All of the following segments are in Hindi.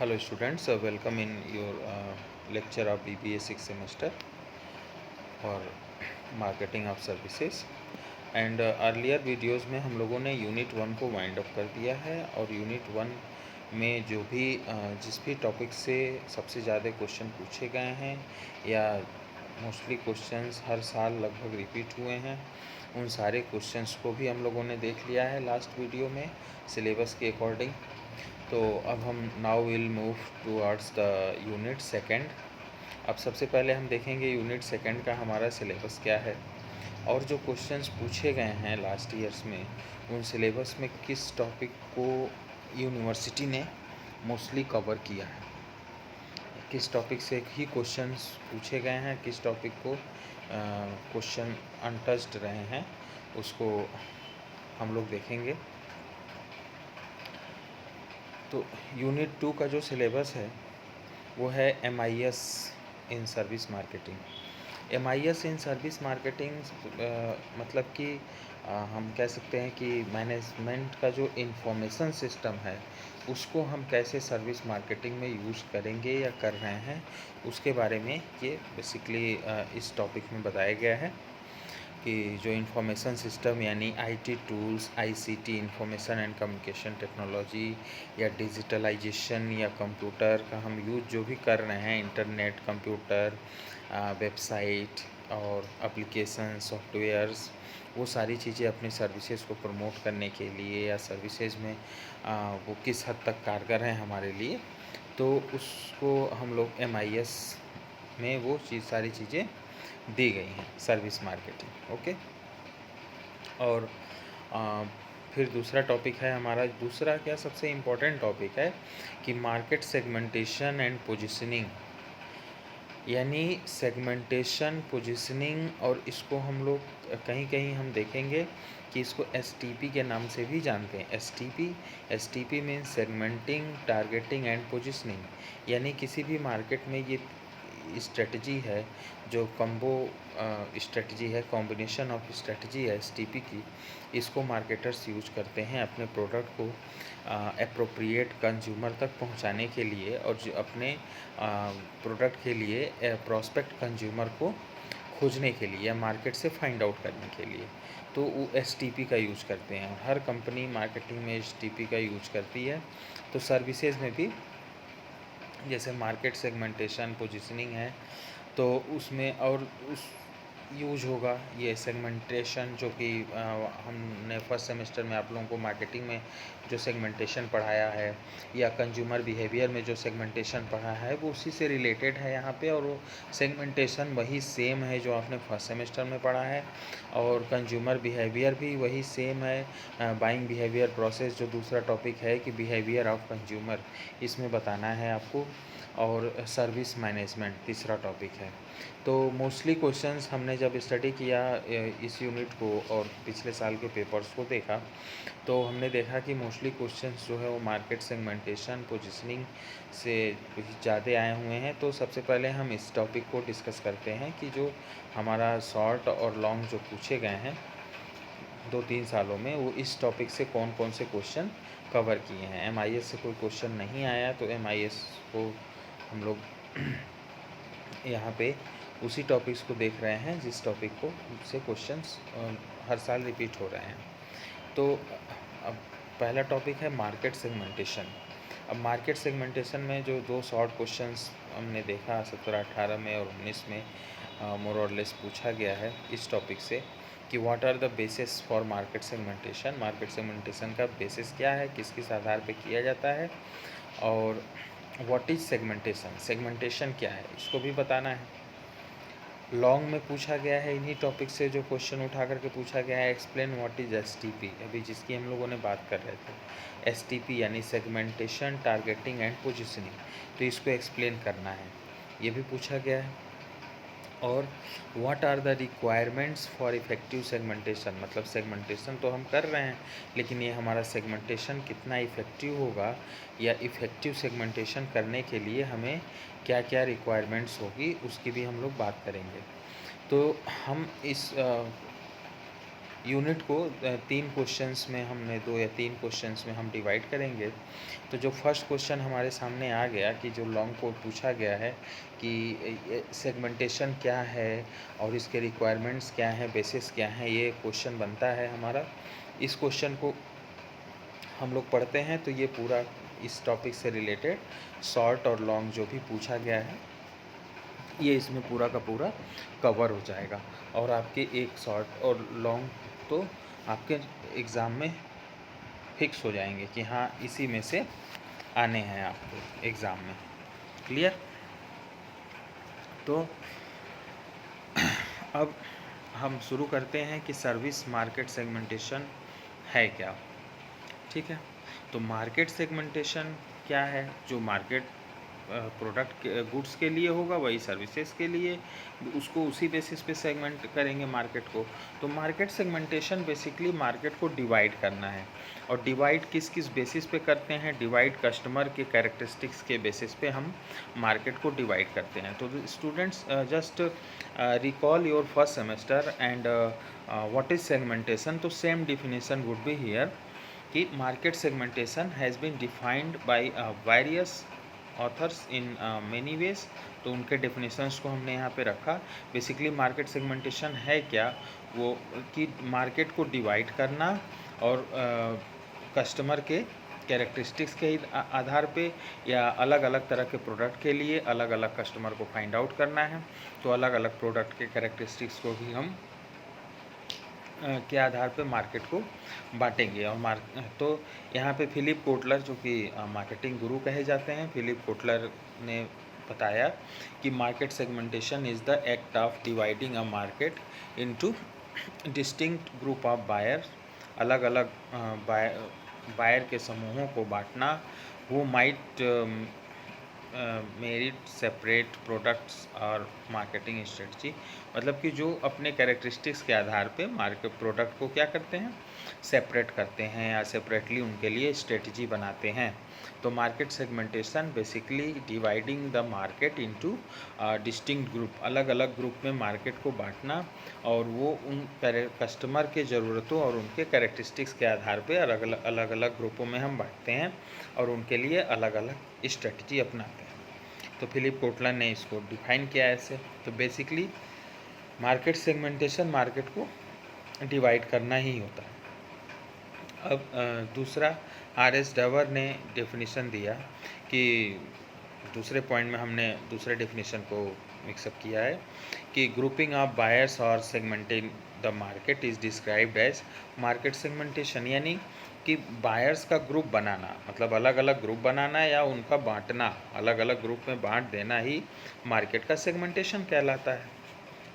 Hello students, welcome in your lecture of BBA 6th semester for marketing of services and earlier videos में हम लोगों ने यूनिट 1 को वाइंड अप कर दिया है और यूनिट 1 में जो भी जिस भी टॉपिक से सबसे ज़्यादा क्वेश्चन पूछे गए हैं या मोस्टली क्वेश्चंस हर साल लगभग रिपीट हुए हैं उन सारे क्वेश्चंस को भी हम लोगों ने देख लिया है लास्ट वीडियो में सिलेबस के अकॉर्डिंग। तो अब हम now will move towards the unit second. अब सबसे पहले हम देखेंगे यूनिट सेकंड का हमारा सिलेबस क्या है और जो क्वेश्चंस पूछे गए हैं लास्ट ईयर्स में उन सिलेबस में किस टॉपिक को यूनिवर्सिटी ने मोस्टली कवर किया है, किस टॉपिक से ही क्वेश्चंस पूछे गए हैं, किस टॉपिक को क्वेश्चन अनटच्ड रहे हैं उसको हम लोग देखेंगे। तो यूनिट 2 का जो सिलेबस है वो है MIS in service marketing. MIS in service marketing मतलब कि हम कह सकते हैं कि मैनेजमेंट का जो इंफॉर्मेशन सिस्टम है उसको हम कैसे सर्विस मार्केटिंग में यूज़ करेंगे या कर रहे हैं उसके बारे में ये बेसिकली इस टॉपिक में बताया गया है कि जो इंफॉर्मेशन सिस्टम यानी IT tools, ICT information and communication technology या डिजिटलाइजेशन या कंप्यूटर का हम यूज़ जो भी कर रहे हैं, इंटरनेट, कंप्यूटर, वेबसाइट और एप्लीकेशन सॉफ्टवेयर्स, वो सारी चीज़ें अपनी सर्विसेज को प्रमोट करने के लिए या सर्विसेज में वो किस हद तक कारगर हैं हमारे लिए, तो उसको हम लोग MIS में वो सारी चीज़ें दी गई हैं सर्विस मार्केटिंग। ओके। और आ, फिर दूसरा टॉपिक है हमारा, दूसरा क्या सबसे इम्पोर्टेंट टॉपिक है कि मार्केट सेगमेंटेशन एंड पोजीशनिंग, यानी सेगमेंटेशन, पोजीशनिंग, और इसको हम लोग कहीं कहीं हम देखेंगे कि इसको STP के नाम से भी जानते हैं। STP means segmenting, targeting and positioning, यानी किसी भी मार्केट में ये स्ट्रेटजी है जो कम्बो स्ट्रेटजी है, कॉम्बिनेशन ऑफ स्ट्रेटजी है STP की, इसको मार्केटर्स यूज करते हैं अपने प्रोडक्ट को एप्रोप्रिएट कंज्यूमर तक पहुंचाने के लिए और जो अपने प्रोडक्ट के लिए प्रॉस्पेक्ट कंज्यूमर को खोजने के लिए या मार्केट से फाइंड आउट करने के लिए, तो वो STP का यूज करते हैं। हर कंपनी मार्केटिंग में STP का यूज करती है। तो सर्विसेज में भी जैसे मार्केट सेगमेंटेशन, पोजीशनिंग है तो उसमें और उस यूज होगा ये सेगमेंटेशन, जो कि हमने फर्स्ट सेमेस्टर में आप लोगों को मार्केटिंग में जो सेगमेंटेशन पढ़ाया है या कंज्यूमर बिहेवियर में जो सेगमेंटेशन पढ़ा है वो उसी से रिलेटेड है यहाँ पे, और वो सेगमेंटेशन वही सेम है जो आपने फर्स्ट सेमेस्टर में पढ़ा है और कंज्यूमर बिहेवियर भी वही सेम है। बाइंग बिहेवियर प्रोसेस जो दूसरा टॉपिक है कि बिहेवियर ऑफ कंज्यूमर, इसमें बताना है आपको। और सर्विस मैनेजमेंट तीसरा टॉपिक है। तो मोस्टली क्वेश्चंस हमने जब स्टडी किया इस यूनिट को और पिछले साल के पेपर्स को देखा तो हमने देखा कि मोस्टली क्वेश्चंस जो है वो मार्केट सेगमेंटेशन, पोजीशनिंग से कुछ ज़्यादा आए हुए हैं। तो सबसे पहले हम इस टॉपिक को डिस्कस करते हैं कि जो हमारा शॉर्ट और लॉन्ग जो पूछे गए हैं 2-3 सालों में, वो इस टॉपिक से कौन कौन से क्वेश्चन कवर किए हैं। MIS से कोई क्वेश्चन नहीं आया तो MIS को हम लोग यहाँ पे उसी टॉपिक्स को देख रहे हैं जिस टॉपिक को से क्वेश्चंस हर साल रिपीट हो रहे हैं। तो अब पहला टॉपिक है मार्केट सेगमेंटेशन। अब मार्केट सेगमेंटेशन में जो 2 शॉर्ट क्वेश्चंस हमने देखा 17-18 में और 19 में मोर और लेस पूछा गया है इस टॉपिक से कि what are the basis for market segmentation, market segmentation का बेसिस क्या है, किस किस आधार पे किया जाता है, और व्हाट इज सेगमेंटेशन, सेगमेंटेशन क्या है इसको भी बताना है। लॉन्ग में पूछा गया है इन्हीं टॉपिक से जो क्वेश्चन उठा करके पूछा गया है, एक्सप्लेन व्हाट इज STP, अभी जिसकी हम लोगों ने बात कर रहे थे। STP यानी सेगमेंटेशन, टारगेटिंग एंड पोजीशनिंग, तो इसको एक्सप्लेन करना है, ये भी पूछा गया है। और what are the requirements for effective segmentation, मतलब सेगमेंटेशन तो हम कर रहे हैं लेकिन ये हमारा सेगमेंटेशन कितना इफ़ेक्टिव होगा या इफ़ेक्टिव सेगमेंटेशन करने के लिए हमें क्या क्या रिक्वायरमेंट्स होगी उसकी भी हम लोग बात करेंगे। तो हम इस यूनिट को 3 क्वेश्चंस में हमने 2 या 3 क्वेश्चंस में हम डिवाइड करेंगे। तो जो फर्स्ट क्वेश्चन हमारे सामने आ गया कि जो लॉन्ग कोड पूछा गया है कि सेगमेंटेशन क्या है और इसके रिक्वायरमेंट्स क्या हैं, बेसिस क्या हैं, ये क्वेश्चन बनता है हमारा। इस क्वेश्चन को हम लोग पढ़ते हैं तो ये पूरा इस टॉपिक से रिलेटेड शॉर्ट और लॉन्ग जो भी पूछा गया है ये इसमें पूरा का पूरा कवर हो जाएगा। और आपके एक शॉर्ट और लॉन्ग तो आपके एग्ज़ाम में फिक्स हो जाएंगे कि हाँ इसी में से आने हैं आपको एग्ज़ाम में। क्लियर? तो अब हम शुरू करते हैं कि सर्विस मार्केट सेगमेंटेशन है क्या। ठीक है, तो मार्केट सेगमेंटेशन क्या है? जो मार्केट प्रोडक्ट गुड्स के लिए होगा वही सर्विसेज के लिए, उसको उसी बेसिस पे सेगमेंट करेंगे मार्केट को। तो मार्केट सेगमेंटेशन बेसिकली मार्केट को डिवाइड करना है। और डिवाइड किस किस बेसिस पे करते हैं? डिवाइड कस्टमर के कैरेक्टरिस्टिक्स के बेसिस पे हम मार्केट को डिवाइड करते हैं। तो students just recall your first semester and what is segmentation. तो same definition would be here कि market segmentation has been defined by various authors in many ways. तो उनके डेफिनेशंस को हमने यहाँ पे रखा। बेसिकली मार्केट सेगमेंटेशन है क्या? वो कि मार्केट को डिवाइड करना और कस्टमर के कैरेक्टरिस्टिक्स के आधार पे या अलग अलग तरह के प्रोडक्ट के लिए अलग अलग कस्टमर को फाइंड आउट करना है। तो अलग अलग प्रोडक्ट के कैरेक्टरिस्टिक्स को भी हम के आधार पे मार्केट को बांटेंगे। और तो यहाँ पे फिलिप कोटलर जो कि मार्केटिंग गुरु कहे जाते हैं, फिलिप कोटलर ने बताया कि market segmentation is the act of dividing a market into distinct group of buyer. अलग अलग बायर के समूहों को बांटना। वो माइट मेरिट सेपरेट प्रोडक्ट्स और मार्केटिंग स्ट्रेटजी। मतलब कि जो अपने कैरेक्टरिस्टिक्स के आधार पे मार्केट प्रोडक्ट को क्या करते हैं? सेपरेट करते हैं या सेपरेटली उनके लिए स्ट्रेटजी बनाते हैं। तो market segmentation basically dividing the market into distinct group. अलग अलग ग्रुप में मार्केट को बांटना और वो उन कस्टमर के ज़रूरतों और उनके कैरेक्टरिस्टिक्स के आधार पे अलग अलग ग्रुपों में हम बांटते हैं और उनके लिए अलग अलग स्ट्रेटजी अपनाते हैं। तो फिलिप कोटलर ने इसको डिफाइन किया ऐसे। तो बेसिकली मार्केट सेगमेंटेशन मार्केट को डिवाइड करना ही होता है। अब दूसरा आर.एस. डवर ने डेफिनेशन दिया कि दूसरे पॉइंट में हमने दूसरे डेफिनेशन को मिक्सअप किया है कि ग्रुपिंग ऑफ बायर्स और segmenting the market is described as market segmentation. यानी कि बायर्स का ग्रुप बनाना, मतलब अलग अलग ग्रुप बनाना या उनका बांटना, अलग अलग ग्रुप में बांट देना ही मार्केट का सेगमेंटेशन कहलाता है।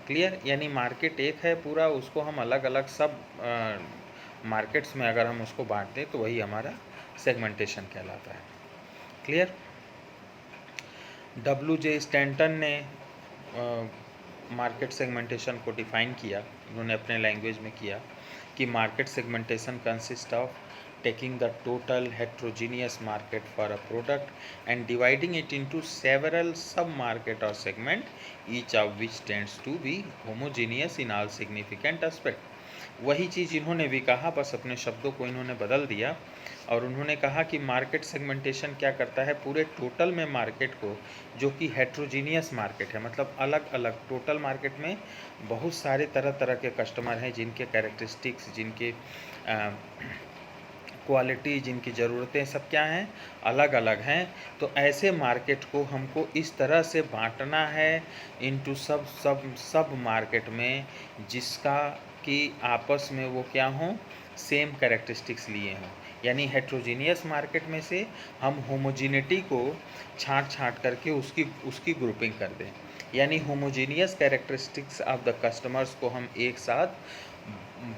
क्लियर? यानी मार्केट एक है पूरा, उसको हम अलग अलग सब मार्केट्स में अगर हम उसको बांट दें तो वही हमारा सेगमेंटेशन कहलाता है। क्लियर? W.J. स्टैंटन ने मार्केट सेगमेंटेशन को डिफाइन किया, उन्होंने अपने लैंग्वेज में किया कि market segmentation consist of taking the total heterogeneous market for a product and dividing it into several sub-market or segment, each of which tends to be homogeneous in all significant aspect। वही चीज़ इन्होंने भी कहा, बस अपने शब्दों को इन्होंने बदल दिया और उन्होंने कहा कि मार्केट सेगमेंटेशन क्या करता है? पूरे टोटल में मार्केट को, जो कि हेट्रोजीनियस मार्केट है, मतलब अलग अलग टोटल मार्केट में बहुत सारे तरह तरह के कस्टमर हैं जिनके कैरेक्टरिस्टिक्स, जिनके क्वालिटी, जिनकी ज़रूरतें सब क्या हैं? अलग अलग हैं। तो ऐसे मार्केट को हमको इस तरह से बांटना है इनटू सब सब सब मार्केट में जिसका कि आपस में वो क्या हों? सेम कैरेक्टरिस्टिक्स लिए हों। यानी हेट्रोजीनियस मार्केट में से हम होमोजीनिटी को छाँट करके उसकी ग्रुपिंग कर दें। यानी homogeneous characteristics of the customers को हम एक साथ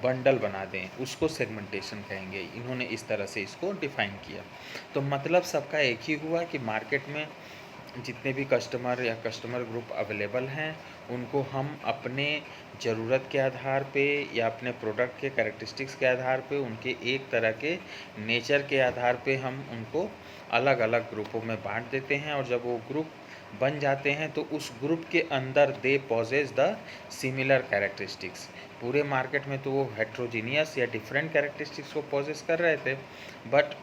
बंडल बना दें, उसको सेगमेंटेशन कहेंगे। इन्होंने इस तरह से इसको डिफाइन किया। तो मतलब सबका एक ही हुआ कि मार्केट में जितने भी कस्टमर या कस्टमर ग्रुप अवेलेबल हैं उनको हम अपने ज़रूरत के आधार पे या अपने प्रोडक्ट के कैरेक्टरिस्टिक्स के आधार पे, उनके एक तरह के नेचर के आधार पे हम उनको अलग अलग ग्रुपों में बांट देते हैं। और जब वो ग्रुप बन जाते हैं तो उस ग्रुप के अंदर दे पॉजेज द सिमिलर कैरेक्टरिस्टिक्स। पूरे मार्केट में तो वो हेट्रोजीनियस या डिफरेंट कैरेक्टरिस्टिक्स को पॉजेस कर रहे थे, but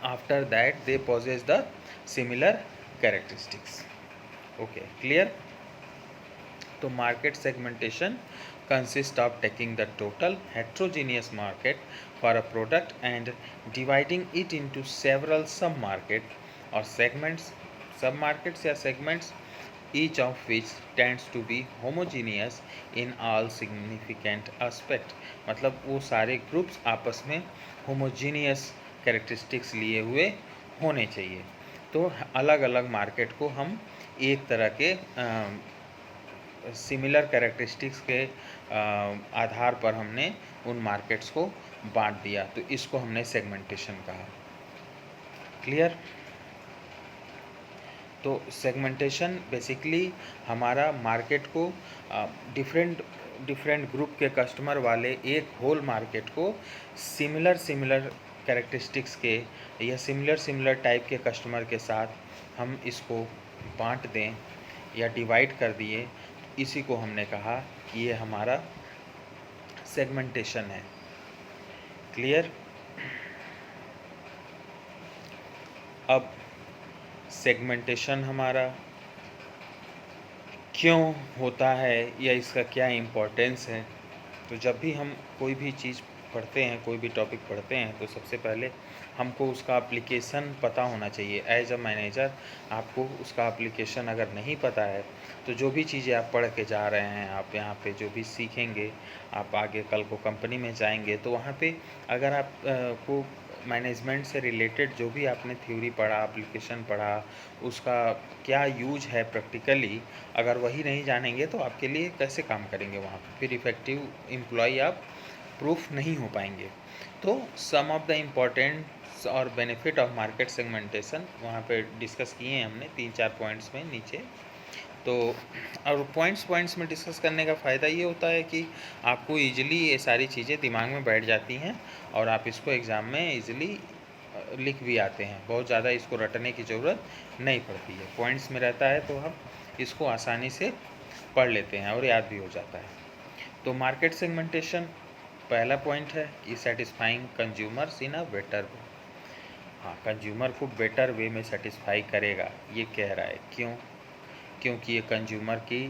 after that they possess the similar characteristics. Okay, clear. तो market segmentation consist of taking the total heterogeneous market for a product and dividing it into several sub-market or segments, sub-markets या segments, each of which tends to be homogeneous in all significant aspect। मतलब वो सारे ग्रुप्स आपस में homogeneous characteristics लिए हुए होने चाहिए। तो अलग अलग मार्केट को हम एक तरह के सिमिलर कैरेक्टरिस्टिक्स के आधार पर हमने उन मार्केट्स को बांट दिया, तो इसको हमने सेगमेंटेशन कहा। क्लियर। तो सेगमेंटेशन बेसिकली हमारा मार्केट को डिफरेंट ग्रुप के कस्टमर वाले एक होल मार्केट को सिमिलर कैरेक्टरिस्टिक्स के या सिमिलर टाइप के कस्टमर के साथ हम इसको बांट दें या डिवाइड कर दिए, इसी को हमने कहा कि ये हमारा सेगमेंटेशन है। क्लियर। अब सेगमेंटेशन हमारा क्यों होता है या इसका क्या इम्पोर्टेंस है। तो जब भी हम कोई भी चीज़ पढ़ते हैं, कोई भी टॉपिक पढ़ते हैं, तो सबसे पहले हमको उसका एप्लीकेशन पता होना चाहिए। एज अ मैनेजर आपको उसका एप्लीकेशन अगर नहीं पता है तो जो भी चीज़ें आप पढ़ के जा रहे हैं, आप यहाँ पे जो भी सीखेंगे, आप आगे कल को कंपनी में जाएंगे तो वहाँ पे अगर आप को मैनेजमेंट से रिलेटेड जो भी आपने थ्योरी पढ़ा, एप्लीकेशन पढ़ा, उसका क्या यूज है प्रैक्टिकली, अगर वही नहीं जानेंगे तो आपके लिए कैसे काम करेंगे वहाँ पे, फिर इफ़ेक्टिव एम्प्लॉय आप प्रूफ नहीं हो पाएंगे। तो सम ऑफ द इम्पॉर्टेंट्स और बेनिफिट ऑफ मार्केट सेगमेंटेशन वहाँ पे डिस्कस किए हैं हमने 3-4 पॉइंट्स में नीचे। तो और पॉइंट्स में डिस्कस करने का फ़ायदा ये होता है कि आपको ईजिली ये सारी चीज़ें दिमाग में बैठ जाती हैं और आप इसको एग्ज़ाम में ईजिली लिख भी आते हैं। बहुत ज़्यादा इसको रटने की ज़रूरत नहीं पड़ती है, पॉइंट्स में रहता है तो हम इसको आसानी से पढ़ लेते हैं और याद भी हो जाता है। तो मार्केट सेगमेंटेशन पहला पॉइंट है कि satisfying consumers in a better way. हाँ, कंज्यूमर को बेटर वे में सेटिस्फाई करेगा, ये कह रहा है। क्यों? क्योंकि ये कंज्यूमर की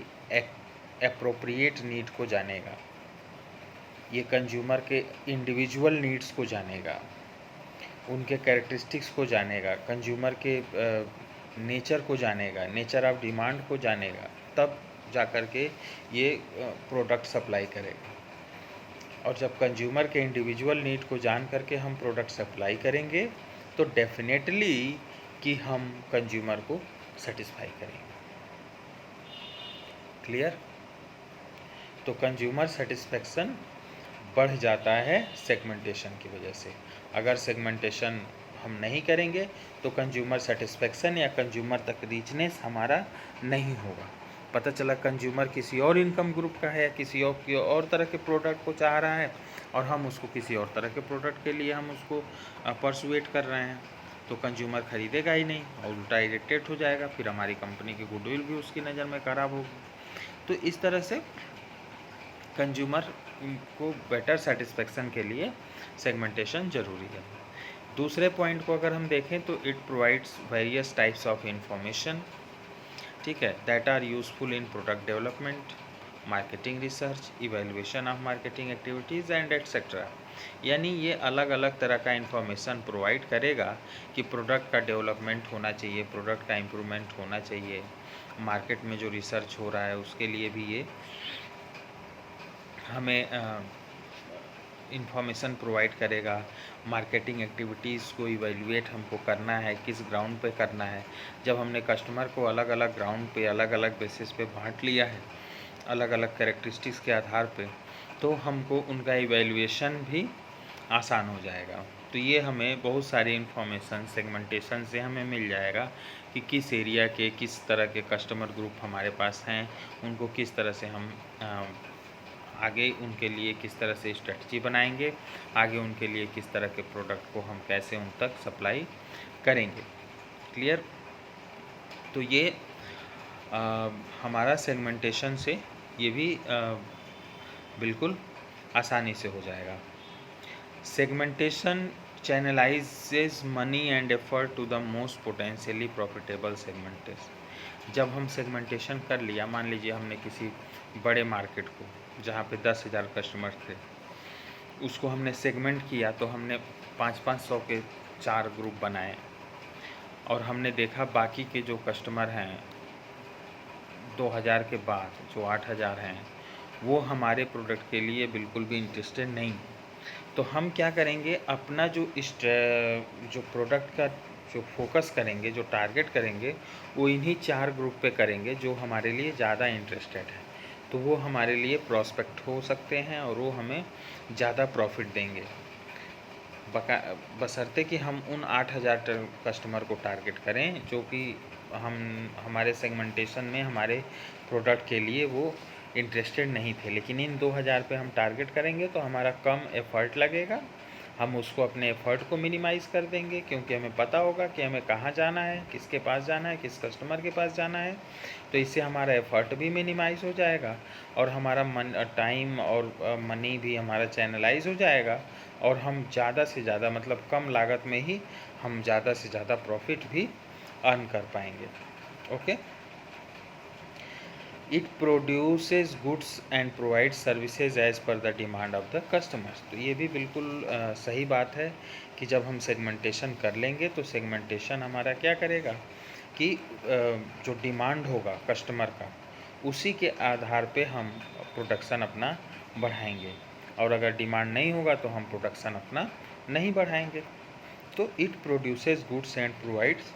एप्रोप्रिएट नीड को जानेगा, ये कंज्यूमर के इंडिविजुअल नीड्स को जानेगा, उनके कैरेक्टरिस्टिक्स को जानेगा, कंज्यूमर के नेचर को जानेगा, नेचर ऑफ डिमांड को जानेगा, तब जा कर के ये प्रोडक्ट सप्लाई करेगा। और जब कंज्यूमर के इंडिविजुअल नीड को जान करके हम प्रोडक्ट सप्लाई करेंगे तो डेफिनेटली कि हम कंज्यूमर को सेटिस्फाई करेंगे। क्लियर। तो कंज्यूमर सेटिस्फेक्शन बढ़ जाता है सेगमेंटेशन की वजह से। अगर सेगमेंटेशन हम नहीं करेंगे तो कंज्यूमर सेटिस्फेक्शन या कंज्यूमर तक रीचनेस हमारा नहीं होगा। पता चला कंज्यूमर किसी और इनकम ग्रुप का है या किसी और तरह के प्रोडक्ट को चाह रहा है और हम उसको किसी और तरह के प्रोडक्ट के लिए हम उसको परसुएट कर रहे हैं, तो कंज्यूमर खरीदेगा ही नहीं और उल्टा इरिटेट हो जाएगा, फिर हमारी कंपनी की गुडविल भी उसकी नज़र में ख़राब होगी। तो इस तरह से कंज्यूमर को बेटर सेटिस्फेक्शन के लिए सेगमेंटेशन ज़रूरी है। दूसरे पॉइंट को अगर हम देखें तो it provides various types of information, ठीक है, that are useful in product development, marketing research, evaluation of marketing activities and etcetera. यानी ये अलग अलग तरह का इन्फॉर्मेशन प्रोवाइड करेगा कि प्रोडक्ट का डेवलपमेंट होना चाहिए, प्रोडक्ट का इम्प्रूवमेंट होना चाहिए, मार्केट में जो रिसर्च हो रहा है उसके लिए भी ये हमें इंफॉर्मेशन प्रोवाइड करेगा। मार्केटिंग एक्टिविटीज़ को इवेल्युएट हमको करना है, किस ग्राउंड पे करना है। जब हमने कस्टमर को अलग अलग ग्राउंड पे, अलग अलग बेसिस पे बांट लिया है, अलग अलग कैरेक्टरिस्टिक्स के आधार पे, तो हमको उनका इवेल्युएशन भी आसान हो जाएगा। तो ये हमें बहुत सारी इन्फॉर्मेशन सेगमेंटेशन से हमें मिल जाएगा कि किस एरिया के किस तरह के कस्टमर ग्रुप हमारे पास हैं, उनको किस तरह से हम आगे उनके लिए किस तरह से स्ट्रेटजी बनाएंगे, आगे उनके लिए किस तरह के प्रोडक्ट को हम कैसे उन तक सप्लाई करेंगे। क्लियर। तो ये हमारा सेगमेंटेशन से ये भी बिल्कुल आसानी से हो जाएगा। Segmentation channelizes money and effort to the most potentially profitable segmentation. जब हम सेगमेंटेशन कर लिया, मान लीजिए हमने किसी बड़े मार्केट को जहाँ पे 10,000 कस्टमर थे, उसको हमने सेगमेंट किया, तो हमने 500-500 के 4 ग्रुप बनाए और हमने देखा बाकी के जो कस्टमर हैं 2000 के बाद जो 8000 हैं, वो हमारे प्रोडक्ट के लिए बिल्कुल भी इंटरेस्टेड नहीं। तो हम क्या करेंगे, अपना जो प्रोडक्ट का जो फोकस करेंगे, जो टारगेट करेंगे, वो इन्हीं 4 ग्रुप पे करेंगे जो हमारे लिए ज़्यादा इंटरेस्टेड है। तो वो हमारे लिए प्रॉस्पेक्ट हो सकते हैं और वो हमें ज़्यादा प्रॉफिट देंगे, बशर्ते कि हम उन 8000 कस्टमर को टारगेट करें जो कि हमारे सेगमेंटेशन में हमारे प्रोडक्ट के लिए वो इंटरेस्टेड नहीं थे। लेकिन इन 2000 पे हम टारगेट करेंगे तो हमारा कम एफ़र्ट लगेगा, हम उसको अपने एफ़र्ट को मिनिमाइज़ कर देंगे, क्योंकि हमें पता होगा कि हमें कहाँ जाना है, किसके पास जाना है, किस कस्टमर के पास जाना है। तो इससे हमारा एफ़र्ट भी मिनिमाइज़ हो जाएगा और हमारा टाइम और मनी भी हमारा चैनलाइज हो जाएगा और हम ज़्यादा से ज़्यादा, मतलब कम लागत में ही हम ज़्यादा से ज़्यादा प्रॉफिट भी अर्न कर पाएंगे। Okay. It produces goods and provide services as per the demand of the customers. तो ये भी बिल्कुल सही बात है कि जब हम सेगमेंटेशन कर लेंगे तो सेगमेंटेशन हमारा क्या करेगा कि जो डिमांड होगा कस्टमर का, उसी के आधार पे हम प्रोडक्शन अपना बढ़ाएंगे, और अगर डिमांड नहीं होगा तो हम प्रोडक्शन अपना नहीं बढ़ाएंगे। तो it produces goods and provides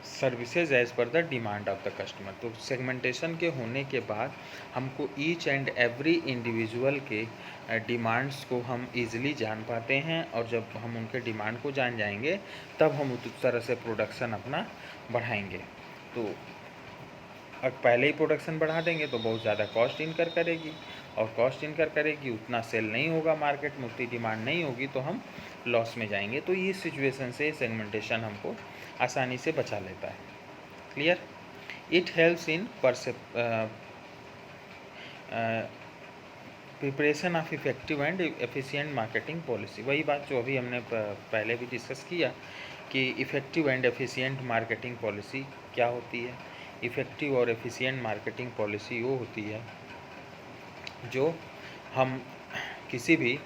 services as per the demand of the customer. तो सेगमेंटेशन के होने के बाद हमको ईच एंड एवरी इंडिविजुअल के डिमांड्स को हम इजीली जान पाते हैं, और जब हम उनके डिमांड को जान जाएंगे तब हम उस तरह से प्रोडक्शन अपना बढ़ाएंगे। तो अब पहले ही प्रोडक्शन बढ़ा देंगे तो बहुत ज़्यादा कॉस्ट इनकर करेगी, और कॉस्ट इनकर करेगी, उतना सेल नहीं होगा मार्केट में, उतनी डिमांड नहीं होगी, तो हम लॉस में जाएंगे। तो ये सिचुएशन से सेगमेंटेशन हमको आसानी से बचा लेता है। Clear? It helps in preparation of effective and efficient marketing policy. वही बात जो अभी हमने पहले भी डिस्कस किया कि effective and efficient marketing policy क्या होती है। इफ़ेक्टिव और एफिशिएंट मार्केटिंग पॉलिसी वो होती है जो हम किसी भी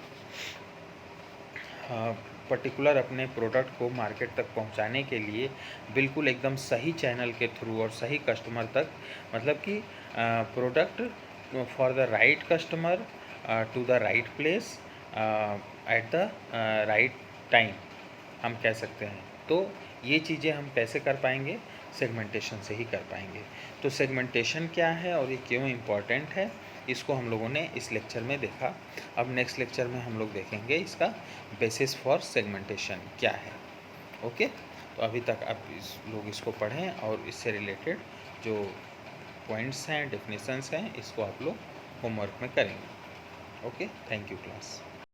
पर्टिकुलर अपने प्रोडक्ट को मार्केट तक पहुंचाने के लिए बिल्कुल एकदम सही चैनल के थ्रू और सही कस्टमर तक, मतलब कि product for the right customer to the right place at the right time, हम कह सकते हैं। तो ये चीज़ें हम कैसे कर पाएंगे? सेगमेंटेशन से ही कर पाएंगे। तो सेगमेंटेशन क्या है और ये क्यों इम्पॉर्टेंट है, इसको हम लोगों ने इस लेक्चर में देखा। अब नेक्स्ट लेक्चर में हम लोग देखेंगे इसका बेसिस फॉर सेगमेंटेशन क्या है। ओके। तो अभी तक आप लोग इसको पढ़ें और इससे रिलेटेड जो पॉइंट्स हैं, डेफिनेशंस हैं, इसको आप लोग होमवर्क में करेंगे। Okay, thank you class.